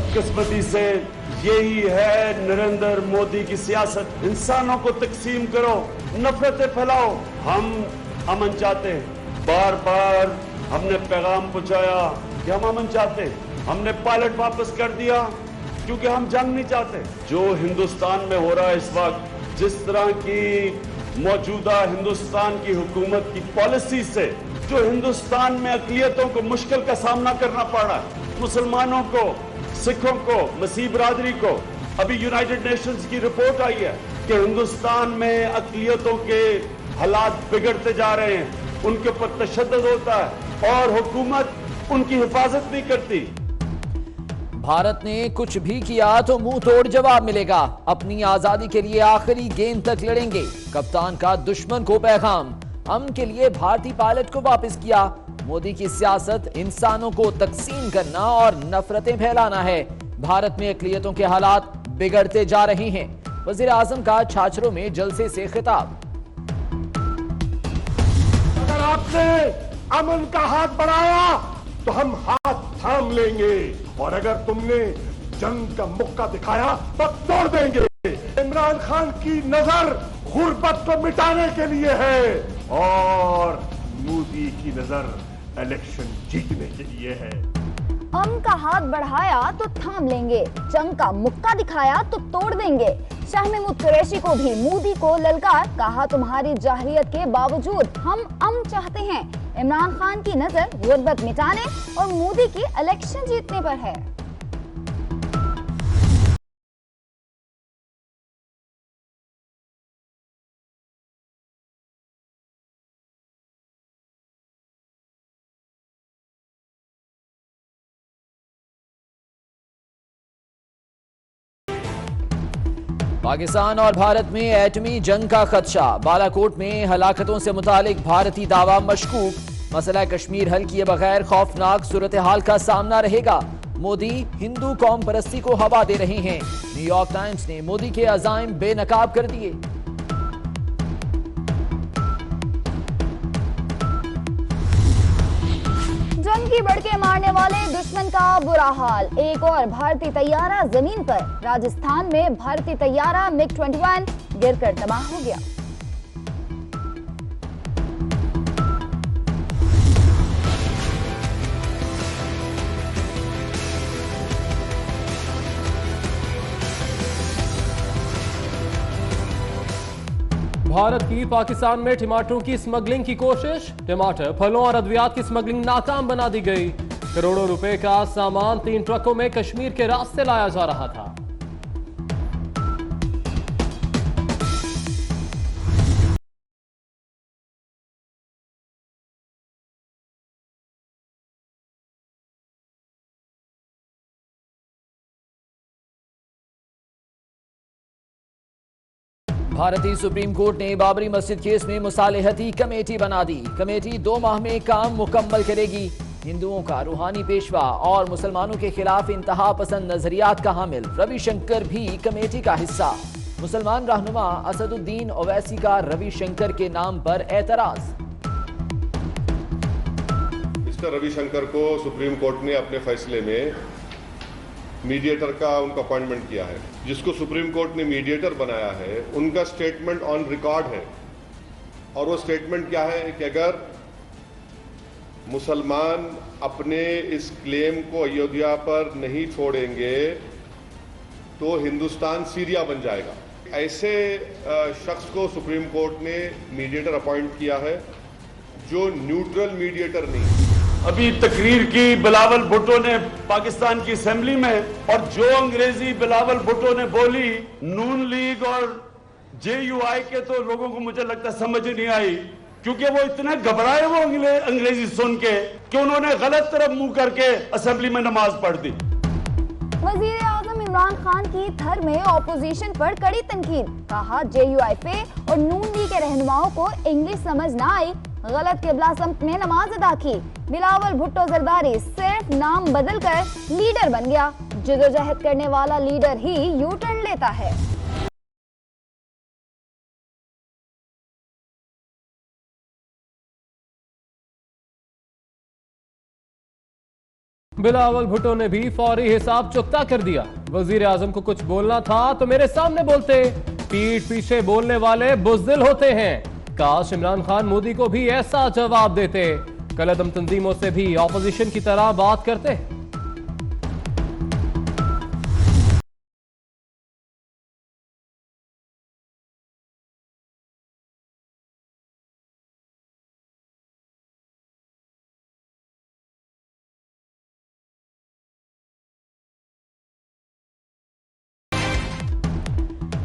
बदकिस्मती से यही है नरेंद्र मोदी की सियासत। इंसानों को तकसीम करो, नफरतें फैलाओ। हम अमन चाहते हैं। बार बार हमने पैगाम पहुंचाया कि हम अमन चाहते हैं। हमने पायलट वापस कर दिया क्योंकि हम जंग नहीं चाहते। जो हिंदुस्तान में हो रहा है इस वक्त, जिस तरह की मौजूदा हिंदुस्तान की हुकूमत की पॉलिसी से जो हिंदुस्तान में अक़लियतों को मुश्किल का सामना करना पड़ रहा है, मुसलमानों को, सिखों को, मसीह बरादरी को। अभी यूनाइटेड नेशंस की रिपोर्ट आई है कि हिंदुस्तान में अक़लियतों के हालात बिगड़ते जा रहे हैं, उनके ऊपर तशद्दुद होता है और हुकूमत उनकी हिफाजत नहीं करती। भारत ने कुछ भी किया तो मुंह तोड़ जवाब मिलेगा। अपनी आजादी के लिए आखिरी गेंद तक लड़ेंगे। कप्तान का दुश्मन को पैगाम। अमन के लिए भारतीय पायलट को वापस किया। मोदी की सियासत इंसानों को तकसीम करना और नफरतें फैलाना है। भारत में अक़लियतों के हालात बिगड़ते जा रहे हैं। वज़ीर आज़म का छाछरों में जलसे से खिताब। अगर आपने अमन का हाथ बढ़ाया तो हम हाथ थाम लेंगे, और अगर तुमने जंग का मुक्का दिखाया तो तोड़ देंगे। इमरान खान की नजर गुर्बत को मिटाने के लिए है और मोदी की नजर इलेक्शन जीतने के लिए है। अमन का हाथ बढ़ाया तो थाम लेंगे, जंग का मुक्का दिखाया तो तोड़ देंगे। शाह महमूद कुरैशी को भी मोदी को ललकार, कहा तुम्हारी जाहिरियत के बावजूद हम अमन चाहते हैं। इमरान खान की नजर गुर्बत मिटाने और मोदी की इलेक्शन जीतने पर है। पाकिस्तान और भारत में एटमी जंग का खदशा। बालाकोट में हलाकतों से मुतालिक भारतीय दावा मशकूक। मसला कश्मीर हल किए बगैर खौफनाक सूरत हाल का सामना रहेगा। मोदी हिंदू कौम परस्ती को हवा दे रहे हैं। न्यूयॉर्क टाइम्स ने मोदी के अज़ाइम बेनकाब कर दिए। जंग की बड़के मारने वाले दुश्मन का बुरा हाल। एक और भारतीय तैयारा जमीन पर। राजस्थान में भारतीय तैयारा MiG-21 गिरकर तबाह हो गया। भारत की पाकिस्तान में टमाटरों की स्मगलिंग की कोशिश। टमाटर, फलों और अद्वियात की स्मगलिंग नाकाम बना दी गई। करोड़ों रुपए का सामान 3 ट्रकों में कश्मीर के रास्ते लाया जा रहा था। भारतीय सुप्रीम कोर्ट ने बाबरी मस्जिद केस में मुसालिहती कमेटी बना दी। कमेटी 2 माह में काम मुकम्मल करेगी। हिंदुओं का रूहानी पेशवा और मुसलमानों के खिलाफ इंतहा पसंद नजरियात का हामिल रविशंकर भी कमेटी का हिस्सा। मुसलमान रहनुमा असदुद्दीन ओवैसी का रविशंकर के नाम पर एतराज। मिस्टर रविशंकर को सुप्रीम कोर्ट ने अपने फैसले में मीडिएटर का उनका अपॉइंटमेंट किया है। जिसको सुप्रीम कोर्ट ने मीडिएटर बनाया है उनका स्टेटमेंट ऑन रिकॉर्ड है, और वो स्टेटमेंट क्या है कि अगर मुसलमान अपने इस क्लेम को अयोध्या पर नहीं छोड़ेंगे तो हिंदुस्तान सीरिया बन जाएगा। ऐसे शख्स को सुप्रीम कोर्ट ने मीडिएटर अपॉइंट किया है जो न्यूट्रल मीडिएटर नहीं। अभी तकरीर की बिलावल भुट्टो ने पाकिस्तान की असेंबली में, और जो अंग्रेजी बिलावल भुट्टो ने बोली नून लीग और JUI के, तो लोगों को मुझे लगता समझ ही नहीं आई, क्योंकि वो इतने घबराए वो अंग्रेजी सुन के कि उन्होंने गलत तरफ मुंह करके असेंबली में नमाज पढ़ दी। वजीर आजम इमरान खान की थर में ऑपोजिशन पर कड़ी तनकीद। कहा JUI पे और नून लीग के रहनुमाओं को इंग्लिश समझ ना आई, गलत किबला समत में नमाज अदा की। बिलावल भुट्टो जरदारी सिर्फ नाम बदलकर लीडर बन गया। जदोजहद करने वाला लीडर ही यू टर्न लेता है। बिलावल भुट्टो ने भी फौरी हिसाब चुकता कर दिया। वजीर आजम को कुछ बोलना था तो मेरे सामने बोलते, पीठ पीछे बोलने वाले बुज़दिल होते हैं। काश इमरान खान मोदी को भी ऐसा जवाब देते, कलअदम तंजीमों से भी ऑपोजिशन की तरह बात करते।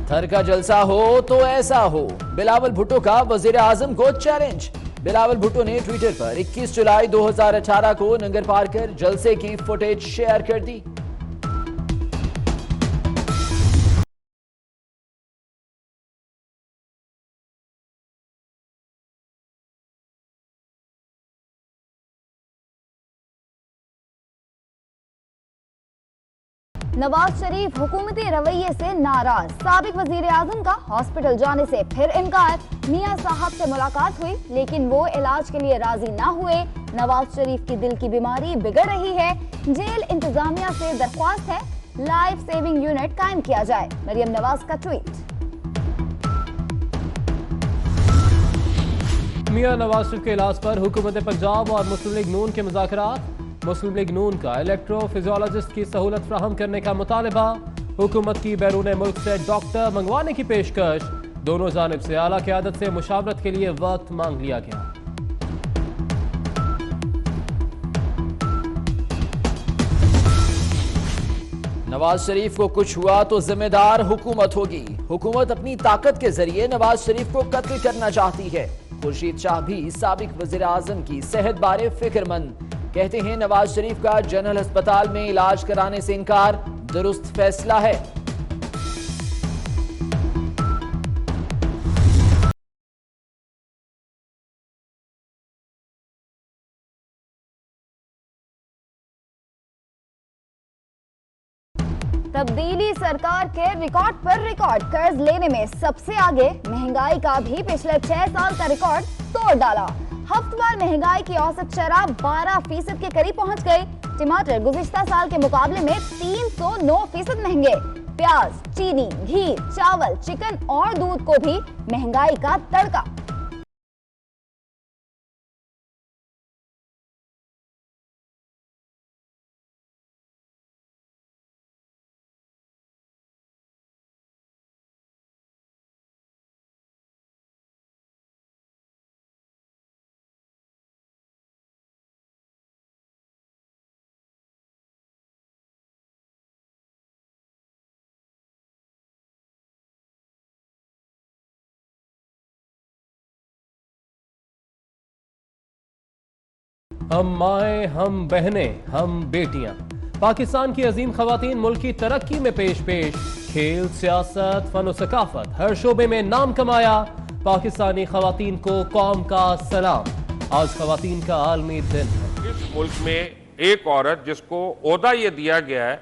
थर का जलसा हो तो ऐसा हो, बिलावल भुट्टो का वजीर आजम को चैलेंज। बिलावल भुट्टो ने ट्विटर पर 21 जुलाई 2018 को नंगर पार कर जलसे की फुटेज शेयर कर दी। नवाज शरीफ हुकूमती रवैये से नाराज, साबिक वजीर आजम का हॉस्पिटल जाने से फिर इनकार। मियां साहब से मुलाकात हुई लेकिन वो इलाज के लिए राजी ना हुए। नवाज शरीफ की दिल की बीमारी बिगड़ रही है, जेल इंतजामिया से दरख्वास्त है लाइफ सेविंग यूनिट कायम किया जाए। मरियम नवाज का ट्वीट। मियां नवाज शरीफ के इलाज पर हुकूमत पंजाब और मुस्लिम लीग नून के मुज़ाकरात। मुस्लिम लीग नून का इलेक्ट्रोफिजियोलॉजिस्ट की सहूलत फ्राहम करने का मुतालबा। हुकूमत की बैरून मुल्क से डॉक्टर मंगवाने की पेशकश। दोनों जानिब से आला क़यादत से मुशावरत के लिए वक्त मांग लिया गया। नवाज शरीफ को कुछ हुआ तो जिम्मेदार हुकूमत होगी। हुकूमत अपनी ताकत के जरिए नवाज शरीफ को कत्ल करना चाहती है। खुर्शीद शाह भी साबिक वज़ीर आज़म की सेहत बारे फिक्रमंद, कहते हैं नवाज शरीफ का जनरल अस्पताल में इलाज कराने से इनकार दुरुस्त फैसला है। तब्दीली सरकार के रिकॉर्ड पर रिकॉर्ड, कर्ज लेने में सबसे आगे। महंगाई का भी पिछले 6 साल का रिकॉर्ड तोड़ डाला। हफ्तेवार महंगाई की औसत शरह 12% के करीब पहुंच गई। टमाटर गुज़िश्ता साल के मुकाबले में 309% महंगे। प्याज, चीनी, घी, चावल, चिकन और दूध को भी महंगाई का तड़का। हम माएँ, हम बहनें, हम बेटियां। पाकिस्तान की अजीम खवातीन मुल्क की तरक्की में पेश पेश। खेल, सियासत, फन और सकाफत हर शोबे में नाम कमाया। पाकिस्तानी खवातीन को कौम का सलाम। आज खवातीन का आलमी दिन है। इस मुल्क में एक औरत जिसको ओहदा ये दिया गया है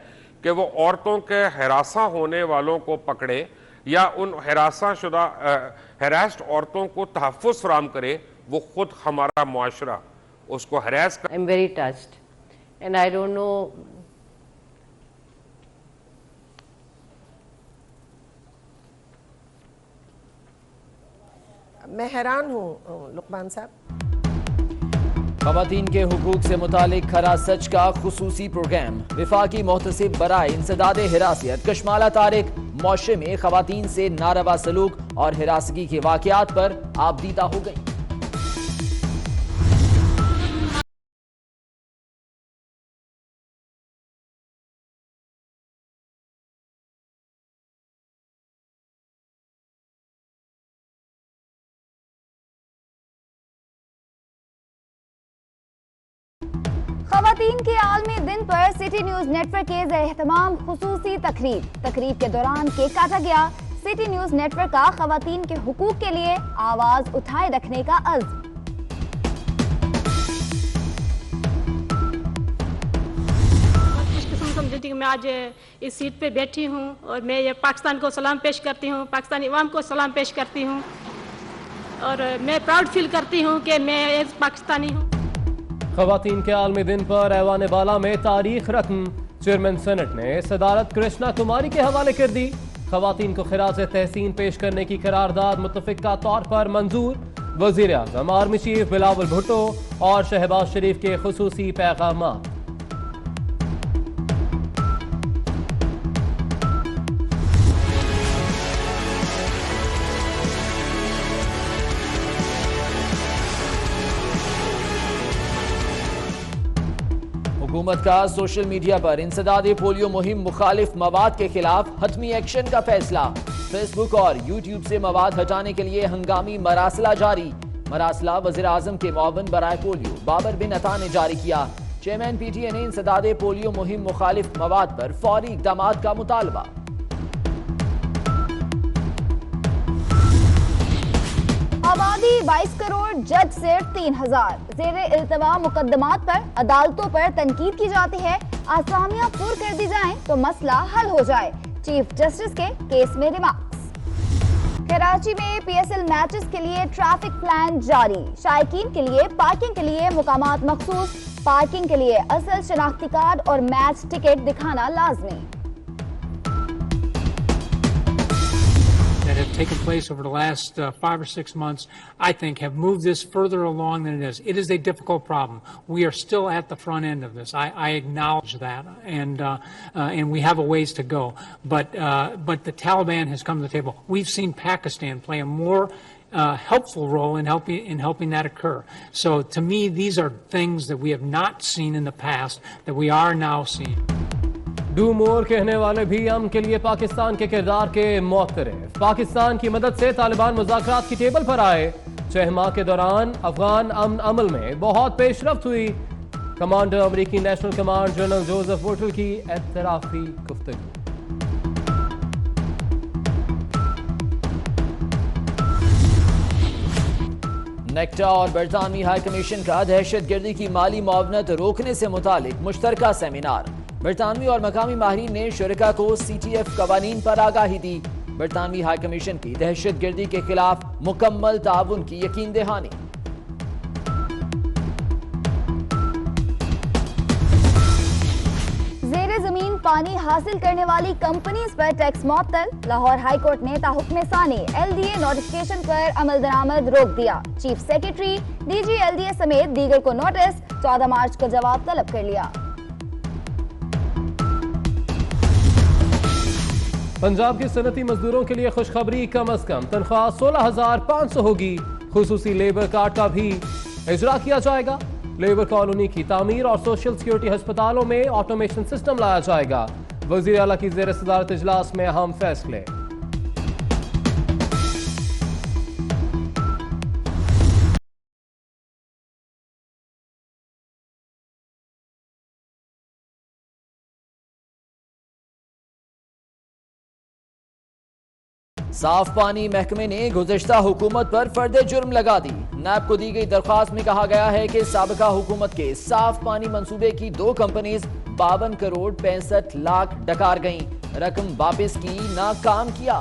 कि वो औरतों के हरासा होने वालों को पकड़े या उन हरास्ड औरतों को तहफ़्फ़ुज़ फराहम करे, वो खुद हमारा मुआशरा उसको हरास कर। I am very touched and I don't know मैं हैरान हूँ लुकमान साहब। खवातीन के हुकूक से मुतालिक खरा सच का खुसूसी प्रोग्राम। विफाकी मोहतसिब बराए इंसदादे हिरासत कशमाला तारिक मौशे में खवातीन से नारवा सलूक और हिरासगी के वाकयात पर आबदीदा हो गई। खवातीन के आलमी दिन पर सिटी न्यूज नेटवर्क के एहतमाम खुसूसी तकरीब के दौरान केक काटा गया। सिटी न्यूज नेटवर्क का खवातीन के हुकूक के लिए आवाज उठाए रखने का अज़्म। समझती हूँ मैं आज इस सीट पे बैठी हूँ और मैं ये पाकिस्तान को सलाम पेश करती हूँ, पाकिस्तानी अवाम को सलाम पेश करती हूँ और मैं प्राउड फील करती हूँ कि मैं एक पाकिस्तानी हूँ। खवातीन के आलमी दिन पर ऐवान बाला में तारीख रकम, चेयरमैन सेनेट ने सदारत कृष्णा कुमारी के हवाले कर दी। खवातीन को खिराज तहसीन पेश करने की करारदाद मुत्तफिका तौर पर मंजूर। वजीर आजम, आर्मी चीफ बिलावल भुट्टो और शहबाज शरीफ के खुसूसी पैगाम। हुकूमत का सोशल मीडिया पर इंसदादे पोलियो मुहिम मुखालिफ मवाद के खिलाफ हतमी एक्शन का फैसला। फेसबुक और यूट्यूब से मवाद हटाने के लिए हंगामी मरासला जारी। मरासला वज़ीर आज़म के मुआविन बराए पोलियो बाबर बिन अता ने जारी किया। चेयरमैन PTA ने इंसदादे पोलियो मुहिम मुखालिफ मवाद पर फौरी इक़दाम का मुतालबा। आबादी 22 करोड़, जज सिर्फ 3000। ज़ेरे इल्तवा मुकदमात पर अदालतों पर तनकीद की जाती है। आसामियां पुर कर दी जाएं तो मसला हल हो जाए। चीफ जस्टिस के केस में रिमार्क्स। कराची में PSL मैचेस के लिए ट्रैफिक प्लान जारी। शायकीन के लिए पार्किंग के लिए मुकामात मखसूस। पार्किंग के लिए असल शनाख्ती कार्ड और मैच टिकट दिखाना लाजमी। that have taken place over the last 5 or 6 months, I think, have moved this further along than it is. It is a difficult problem. We are still at the front end of this. I acknowledge that, and we have a ways to go. But the Taliban has come to the table. We've seen Pakistan play a more helpful role in helping that occur. So, to me, these are things that we have not seen in the past that we are now seeing. Do more कहने वाले भी अमन के लिए पाकिस्तान के किरदार के मुअत्तरिफ। पाकिस्तान की मदद से तालिबान मुज़ाकरात की टेबल पर आए। 6 माह के दौरान अफगान अमन अमल में बहुत पेशरफ्त हुई। कमांडर अमरीकी नेशनल कमांड जनरल जोसेफ वोटल की एतराफी गुफ्तगू। नेक्टा और बरतानवी हाई कमीशन का दहशतगर्दी की माली मुआवनत रोकने से मुतालिक मुश्तरका सेमिनार। बरतानवी और मकामी माहिरीन ने शुरका को CTF कवानीन पर आगाही दी। बरतानवी हाई कमीशन की दहशतगर्दी के खिलाफ मुकम्मल ताउन की यकीन दहानी। ज़ेरे जमीन पानी हासिल करने वाली कंपनीज पर टैक्स मुअत्तल। लाहौर हाई कोर्ट ने ताहुक्म सानी LDA नोटिफिकेशन पर अमल दरामद रोक दिया। चीफ सेक्रेटरी DG LDA समेत दीगर को नोटिस 14 मार्च को जवाब तलब कर लिया। पंजाब के सनती मजदूरों के लिए खुशखबरी, कम अज कम तनख्वाह 16,500 होगी। खुसूसी लेबर कार्ड का भी इजरा किया जाएगा। लेबर कॉलोनी की तामीर और सोशल सिक्योरिटी अस्पतालों में ऑटोमेशन सिस्टम लाया जाएगा। वजीर आला की ज़ेर सदारत इजलास में अहम फैसले। साफ पानी महकमे ने गुज़िश्ता हुकूमत पर फर्द जुर्म लगा दी। नैब को दी गई दरख्वास्त में कहा गया है कि साबिका हुकूमत के साफ पानी मंसूबे की 2 कंपनीज 52 करोड़ 65 लाख डकार गईं। रकम वापस की, नाकाम किया।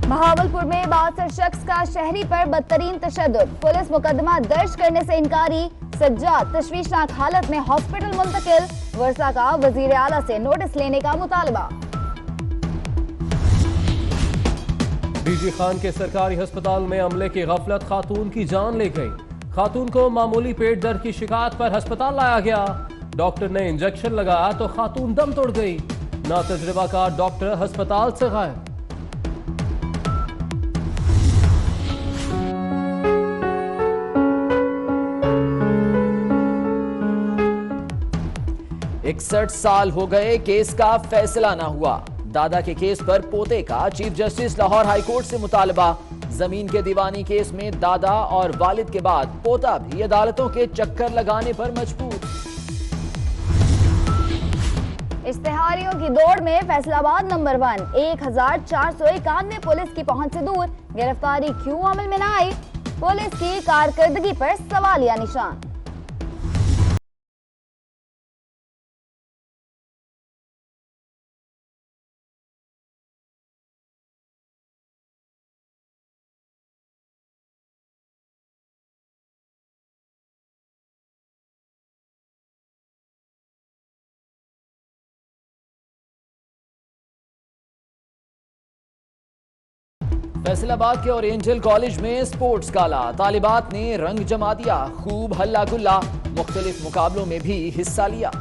बहावलपुर में 72 शख्स का शहरी पर बदतरीन तशद्दुद। पुलिस मुकदमा दर्ज करने से इनकारी। सज्जाद तशवीशनाक हालत में हॉस्पिटल मुंतकिल। वर्षा का वजीर आला से नोटिस लेने का मुतालबा। DG खान के सरकारी अस्पताल में अमले की गफलत, खातून की जान ले गई। खातून को मामूली पेट दर्द की शिकायत पर अस्पताल लाया गया। डॉक्टर ने इंजेक्शन लगाया तो खातून दम तोड़ गई। ना तजुर्बाकार डॉक्टर अस्पताल से गायब। इकसठ साल हो गए, केस का फैसला ना हुआ। दादा के केस पर पोते का chief justice Lahore high court से मुतालबा। जमीन के दीवानी केस में दादा और वालिद के बाद पोता भी अदालतों के चक्कर लगाने पर मजबूर। इश्तिहारियों की दौड़ में फैसलाबाद नंबर 1, 1491 पुलिस की पहुंच से दूर। गिरफ्तारी क्यों अमल में न आई? पुलिस की कारकर्दगी पर सवालिया निशान। फैसलाबाद के ओरिएंटल कॉलेज में स्पोर्ट्स गाला, तालिबात ने रंग जमा दिया, खूब हल्ला गुल्ला, मुख्तलिफ मुकाबलों में भी हिस्सा लिया।